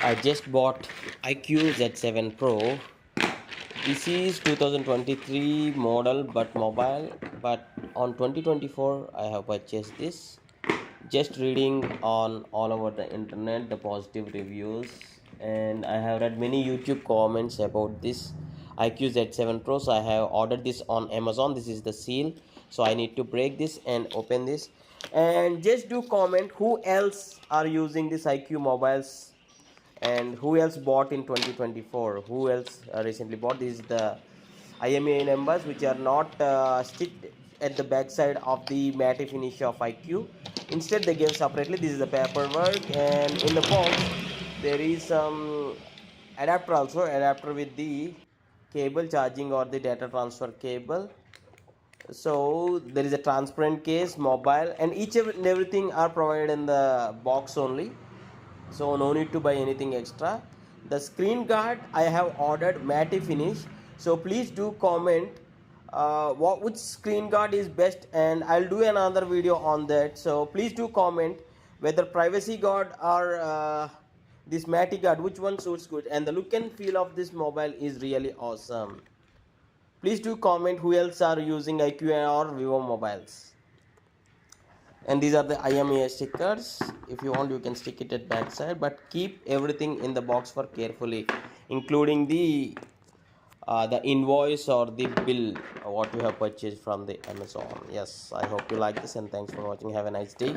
I just bought Iqoo Z7 Pro. This is 2023 model but mobile, but on 2024 I have purchased this. Just reading on all over the internet the positive reviews, and I have read many YouTube comments about this Iqoo Z7 Pro. So I have ordered this on Amazon. This is the seal, so I need to break this and open this. And just do comment who else are using this Iqoo mobiles, and who else bought in 2024, who else recently bought. This is the IMEI numbers which are not sticked at the back side of the matte finish of Iqoo. Instead they gave separately. This is the paperwork, and in the box there is some adapter, also adapter with the cable charging or the data transfer cable. So there is a transparent case, mobile, and each and everything are provided in the box only, so no need to buy anything extra. The screen guard I have ordered matte finish, so please do comment which screen guard is best, and I'll do another video on that. So please do comment whether privacy guard or this matte guard, which one suits good, and the look and feel of this mobile is really awesome. Please do comment who else are using Iqoo or Vivo mobiles. And these are the IMEI stickers. If you want, you can stick it at back side, but keep everything in the box for carefully, including the invoice or the bill what you have purchased from the Amazon. Yes, I hope you like this, and thanks for watching. Have a nice day.